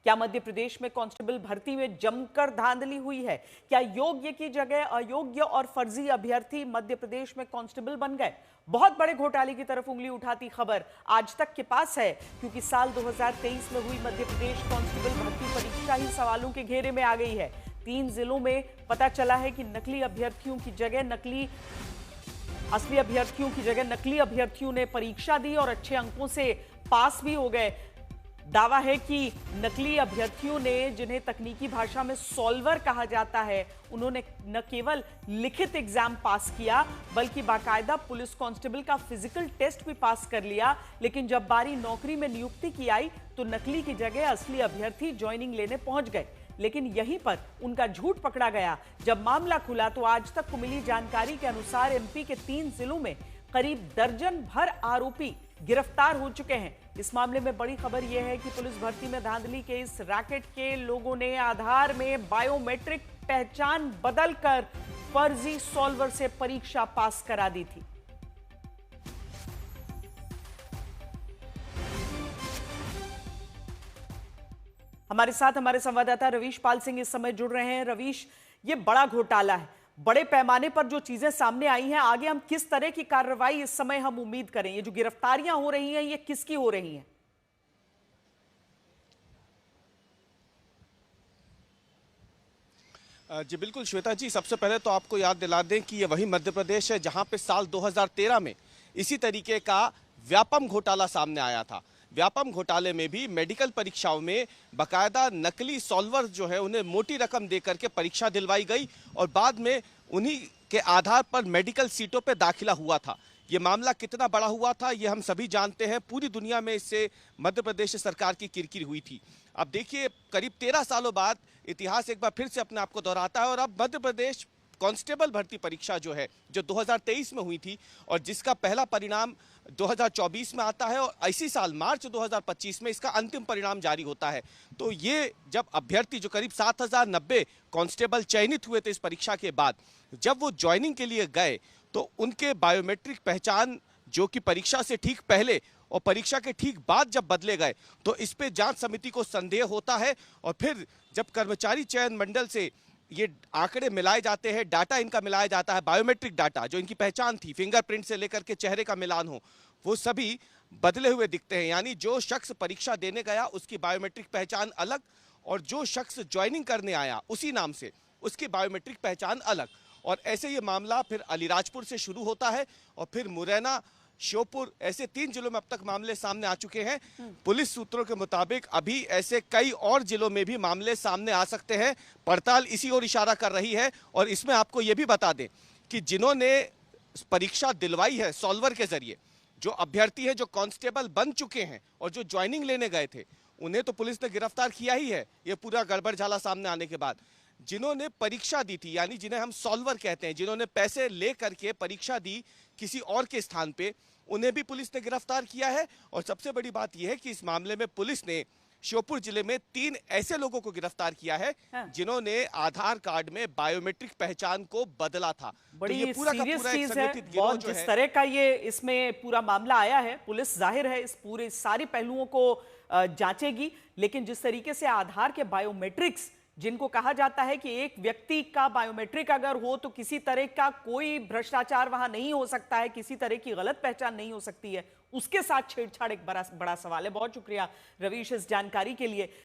क्या मध्य प्रदेश में कांस्टेबल भर्ती में जमकर धांधली हुई है? क्या योग्य की जगह अयोग्य और फर्जी अभ्यर्थी मध्य प्रदेश में कांस्टेबल बन गए? बहुत बड़े घोटाले की तरफ उंगली उठाती खबर आज तक के पास है, क्योंकि साल 2023 में हुई मध्य प्रदेश कांस्टेबल भर्ती परीक्षा ही सवालों के घेरे में आ गई है। 3 जिलों में पता चला है कि असली अभ्यर्थियों की जगह नकली अभ्यर्थियों ने परीक्षा दी और अच्छे अंकों से पास भी हो गए। दावा है कि नकली अभ्यर्थियों ने, जिन्हें तकनीकी भाषा में सॉल्वर कहा जाता है, उन्होंने न केवल लिखित एग्जाम पास किया बल्कि बाकायदा पुलिस कांस्टेबल का फिजिकल टेस्ट भी पास कर लिया। लेकिन जब बारी नौकरी में नियुक्ति की आई तो नकली की जगह असली अभ्यर्थी ज्वाइनिंग लेने पहुंच गए। लेकिन यहीं पर उनका झूठ पकड़ा गया। जब मामला खुला तो आज तक को मिली जानकारी के अनुसार एमपी के 3 जिलों में करीब दर्जन भर आरोपी गिरफ्तार हो चुके हैं। इस मामले में बड़ी खबर यह है कि पुलिस भर्ती में धांधली के इस रैकेट के लोगों ने आधार में बायोमेट्रिक पहचान बदलकर फर्जी सॉल्वर से परीक्षा पास करा दी थी। हमारे साथ हमारे संवाददाता रवीश पाल सिंह इस समय जुड़ रहे हैं। रवीश, ये बड़ा घोटाला है, बड़े पैमाने पर जो चीजें सामने आई हैं, आगे हम किस तरह की कार्रवाई इस समय हम उम्मीद करें? ये जो गिरफ्तारियां हो रही हैं, ये किसकी हो रही हैं? जी बिल्कुल श्वेता जी, सबसे पहले तो आपको याद दिला दें कि ये वही मध्य प्रदेश है जहां पे साल 2013 में इसी तरीके का व्यापम घोटाला सामने आया था। व्यापम घोटाले में भी मेडिकल परीक्षाओं में बकायदा नकली सॉल्वर जो है उन्हें मोटी रकम देकर के परीक्षा दिलवाई गई और बाद में उन्हीं के आधार पर मेडिकल सीटों पर दाखिला हुआ था। ये मामला कितना बड़ा हुआ था ये हम सभी जानते हैं। पूरी दुनिया में इससे मध्य प्रदेश सरकार की किरकिरी हुई थी। अब देखिए, करीब 13 सालों बाद इतिहास एक बार फिर से अपने आप को दोहराता है और अब मध्य प्रदेश कांस्टेबल भर्ती परीक्षा जो है, जो 2023 में हुई थी और जिसका पहला परिणाम 2024 में आता है और इसी साल मार्च 2025 में इसका अंतिम परिणाम जारी होता है। तो ये जब अभ्यर्थी जो करीब 7090 कांस्टेबल चयनित हुए थे इस परीक्षा के बाद, जब वो ज्वाइनिंग के लिए गए तो उनके बायोमेट्रिक पहचान जो कि परीक्षा से ठीक पहले और परीक्षा के ठीक बाद जब बदले गए तो इस पे जांच समिति को संदेह होता है। और फिर जब कर्मचारी चयन मंडल से ये आंकड़े मिलाए जाते हैं, डाटा इनका मिलाया जाता है, बायोमेट्रिक डाटा जो इनकी पहचान थी, फिंगरप्रिंट से लेकर के चेहरे का मिलान हो, वो सभी बदले हुए दिखते हैं। यानी जो शख्स परीक्षा देने गया उसकी बायोमेट्रिक पहचान अलग और जो शख्स ज्वाइनिंग करने आया उसी नाम से उसकी बायोमेट्रिक पहचान अलग। और ऐसे ये मामला फिर अलीराजपुर से शुरू होता है और फिर मुरैना, श्योपुर, ऐसे 3 जिलों में अब तक मामले सामने आ चुके हैं। पुलिस सूत्रों के मुताबिक अभी ऐसे कई और जिलों में भी मामले सामने आ सकते हैं। पड़ताल इसी ओर इशारा कर रही है। और इसमें आपको ये भी बता दें कि जिन्होंने परीक्षा दिलवाई है सॉल्वर के जरिए, जो अभ्यर्थी हैं जो कांस्टेबल बन चुके हैं और जो ज्वाइनिंग लेने गए थे, उन्हें तो पुलिस ने गिरफ्तार किया ही है ये पूरा गड़बड़ झाला सामने आने के बाद। जिन्होंने परीक्षा दी थी, यानी जिन्हें हम सॉल्वर कहते हैं, जिन्होंने पैसे ले करके परीक्षा दी किसी और के स्थान पे, उन्हें भी पुलिस ने गिरफ्तार किया है। और सबसे बड़ी बात यह है कि इस मामले में पुलिस ने श्योपुर जिले में 3 ऐसे लोगों को गिरफ्तार किया है जिन्होंने आधार कार्ड में बायोमेट्रिक पहचान को बदला था। बड़ी तो ये पूरा का सीरियस पूरा एक चीज है। संगठित गिरोह जो जिस तरह का ये इसमें पूरा मामला आया है, पुलिस जाहिर है इस पूरे सारे पहलुओं को जांचेगी। लेकिन जिस तरीके से आधार के बायोमेट्रिक्स, जिनको कहा जाता है कि एक व्यक्ति का बायोमेट्रिक अगर हो तो किसी तरह का कोई भ्रष्टाचार वहां नहीं हो सकता है, किसी तरह की गलत पहचान नहीं हो सकती है, उसके साथ छेड़छाड़ एक बड़ा सवाल है। बहुत शुक्रिया रवीश इस जानकारी के लिए।